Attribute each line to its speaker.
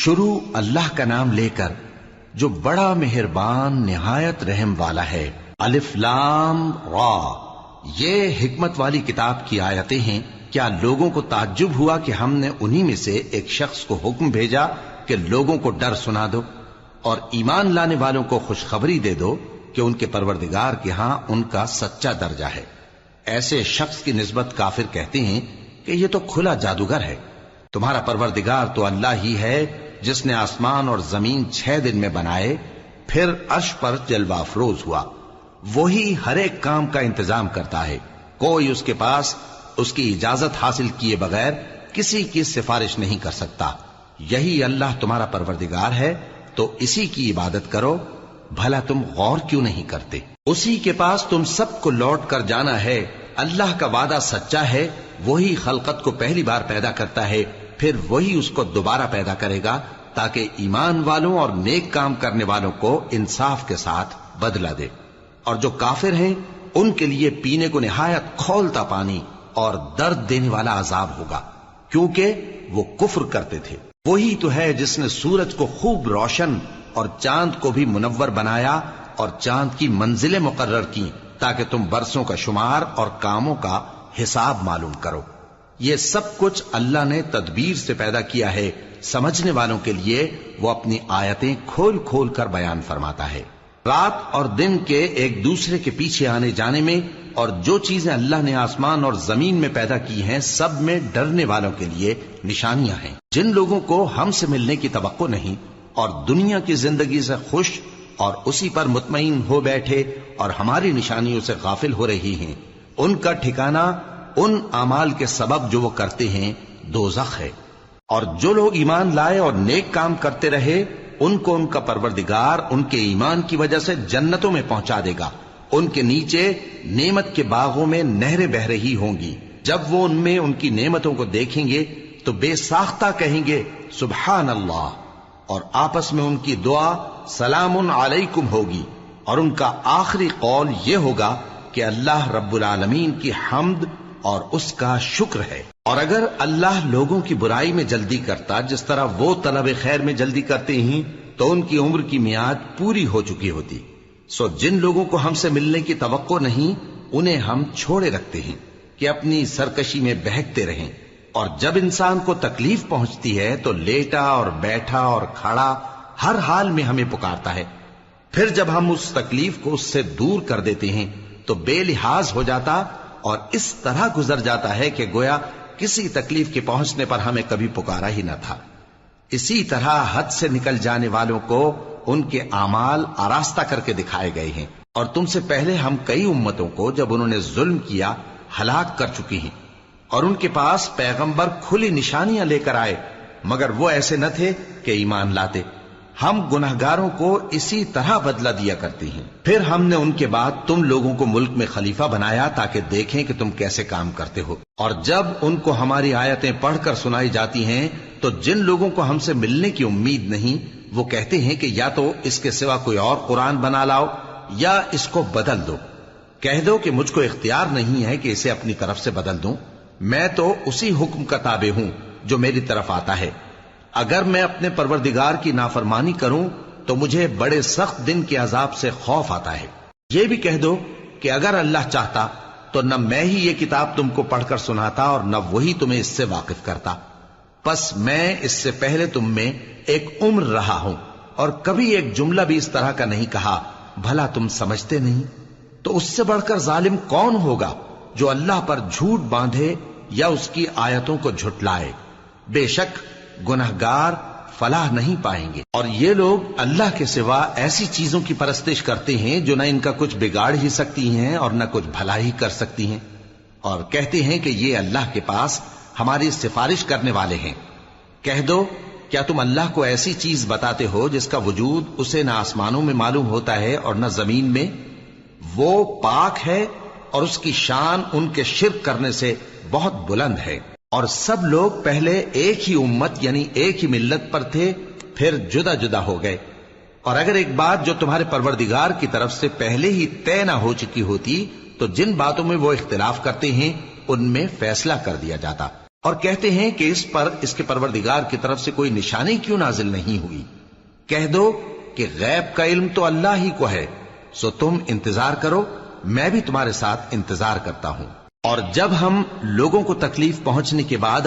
Speaker 1: شروع اللہ کا نام لے کر جو بڑا مہربان نہایت رحم والا ہے۔ الف لام را، یہ حکمت والی کتاب کی آیتیں ہیں۔ کیا لوگوں کو تعجب ہوا کہ ہم نے انہی میں سے ایک شخص کو حکم بھیجا کہ لوگوں کو ڈر سنا دو اور ایمان لانے والوں کو خوشخبری دے دو کہ ان کے پروردگار کے ہاں ان کا سچا درجہ ہے۔ ایسے شخص کی نسبت کافر کہتے ہیں کہ یہ تو کھلا جادوگر ہے۔ تمہارا پروردگار تو اللہ ہی ہے جس نے آسمان اور زمین 6 دن میں بنائے، پھر عرش پر جلوہ افروز ہوا۔ وہی ہر ایک کام کا انتظام کرتا ہے، کوئی اس کے پاس اس کی اجازت حاصل کیے بغیر کسی کی سفارش نہیں کر سکتا۔ یہی اللہ تمہارا پروردگار ہے تو اسی کی عبادت کرو، بھلا تم غور کیوں نہیں کرتے؟ اسی کے پاس تم سب کو لوٹ کر جانا ہے۔ اللہ کا وعدہ سچا ہے، وہی خلقت کو پہلی بار پیدا کرتا ہے، پھر وہی اس کو دوبارہ پیدا کرے گا تاکہ ایمان والوں اور نیک کام کرنے والوں کو انصاف کے ساتھ بدلہ دے۔ اور جو کافر ہیں ان کے لیے پینے کو نہایت کھولتا پانی اور درد دینے والا عذاب ہوگا، کیونکہ وہ کفر کرتے تھے۔ وہی تو ہے جس نے سورج کو خوب روشن اور چاند کو بھی منور بنایا اور چاند کی منزلیں مقرر کی تاکہ تم برسوں کا شمار اور کاموں کا حساب معلوم کرو۔ یہ سب کچھ اللہ نے تدبیر سے پیدا کیا ہے، سمجھنے والوں کے لیے وہ اپنی آیتیں کھول کھول کر بیان فرماتا ہے۔ رات اور دن کے ایک دوسرے کے پیچھے آنے جانے میں اور جو چیزیں اللہ نے آسمان اور زمین میں پیدا کی ہیں سب میں ڈرنے والوں کے لیے نشانیاں ہیں۔ جن لوگوں کو ہم سے ملنے کی توقع نہیں اور دنیا کی زندگی سے خوش اور اسی پر مطمئن ہو بیٹھے اور ہماری نشانیوں سے غافل ہو رہی ہیں، ان کا ٹھکانہ ان اعمال کے سبب جو وہ کرتے ہیں دوزخ ہے۔ اور جو لوگ ایمان لائے اور نیک کام کرتے رہے ان کو ان کا پروردگار ان کے ایمان کی وجہ سے جنتوں میں پہنچا دے گا، ان کے نیچے نعمت کے باغوں میں نہریں بہ رہی ہوں گی۔ جب وہ ان میں ان کی نعمتوں کو دیکھیں گے تو بے ساختہ کہیں گے سبحان اللہ، اور آپس میں ان کی دعا سلام علیکم ہوگی، اور ان کا آخری قول یہ ہوگا کہ اللہ رب العالمین کی حمد اور اس کا شکر ہے۔ اور اگر اللہ لوگوں کی برائی میں جلدی کرتا جس طرح وہ طلب خیر میں جلدی کرتے ہیں تو ان کی عمر کی میعاد پوری ہو چکی ہوتی۔ سو جن لوگوں کو ہم سے ملنے کی توقع نہیں انہیں ہم چھوڑے رکھتے ہیں کہ اپنی سرکشی میں بہکتے رہیں، اور جب انسان کو تکلیف پہنچتی ہے تو لیٹا اور بیٹھا اور کھڑا ہر حال میں ہمیں پکارتا ہے، پھر جب ہم اس تکلیف کو اس سے دور کر دیتے ہیں تو بے لحاظ ہو جاتا اور اس طرح گزر جاتا ہے کہ گویا کسی تکلیف کے پہنچنے پر ہمیں کبھی پکارا ہی نہ تھا۔ اسی طرح حد سے نکل جانے والوں کو ان کے اعمال آراستہ کر کے دکھائے گئے ہیں، اور تم سے پہلے ہم کئی امتوں کو جب انہوں نے ظلم کیا ہلاک کر چکی ہیں، اور ان کے پاس پیغمبر کھلی نشانیاں لے کر آئے مگر وہ ایسے نہ تھے کہ ایمان لاتے۔ ہم گناہگاروں کو اسی طرح بدلہ دیا کرتے ہیں۔ پھر ہم نے ان کے بعد تم لوگوں کو ملک میں خلیفہ بنایا تاکہ دیکھیں کہ تم کیسے کام کرتے ہو، اور جب ان کو ہماری آیتیں پڑھ کر سنائی جاتی ہیں تو جن لوگوں کو ہم سے ملنے کی امید نہیں وہ کہتے ہیں کہ یا تو اس کے سوا کوئی اور قرآن بنا لاؤ یا اس کو بدل دو۔ کہہ دو کہ مجھ کو اختیار نہیں ہے کہ اسے اپنی طرف سے بدل دوں، میں تو اسی حکم کا تابع ہوں جو میری طرف آتا ہے۔ اگر میں اپنے پروردگار کی نافرمانی کروں تو مجھے بڑے سخت دن کے عذاب سے خوف آتا ہے۔ یہ بھی کہہ دو کہ اگر اللہ چاہتا تو نہ میں ہی یہ کتاب تم کو پڑھ کر سناتا اور نہ وہی تمہیں اس سے واقف کرتا، پس میں اس سے پہلے تم میں ایک عمر رہا ہوں اور کبھی ایک جملہ بھی اس طرح کا نہیں کہا، بھلا تم سمجھتے نہیں؟ تو اس سے بڑھ کر ظالم کون ہوگا جو اللہ پر جھوٹ باندھے یا اس کی آیتوں کو جھٹلائے؟ بے شک گناہگار فلاح نہیں پائیں گے۔ اور یہ لوگ اللہ کے سوا ایسی چیزوں کی پرستش کرتے ہیں جو نہ ان کا کچھ بگاڑ ہی سکتی ہیں اور نہ کچھ بھلا ہی کر سکتی ہیں، اور کہتے ہیں کہ یہ اللہ کے پاس ہماری سفارش کرنے والے ہیں۔ کہہ دو کیا تم اللہ کو ایسی چیز بتاتے ہو جس کا وجود اسے نہ آسمانوں میں معلوم ہوتا ہے اور نہ زمین میں؟ وہ پاک ہے اور اس کی شان ان کے شرک کرنے سے بہت بلند ہے۔ اور سب لوگ پہلے ایک ہی امت یعنی ایک ہی ملت پر تھے، پھر جدا جدا ہو گئے۔ اور اگر ایک بات جو تمہارے پروردگار کی طرف سے پہلے ہی طے نہ ہو چکی ہوتی تو جن باتوں میں وہ اختلاف کرتے ہیں ان میں فیصلہ کر دیا جاتا۔ اور کہتے ہیں کہ اس پر اس کے پروردگار کی طرف سے کوئی نشانی کیوں نازل نہیں ہوئی؟ کہہ دو کہ غیب کا علم تو اللہ ہی کو ہے، سو تم انتظار کرو، میں بھی تمہارے ساتھ انتظار کرتا ہوں۔ اور جب ہم لوگوں کو تکلیف پہنچنے کے بعد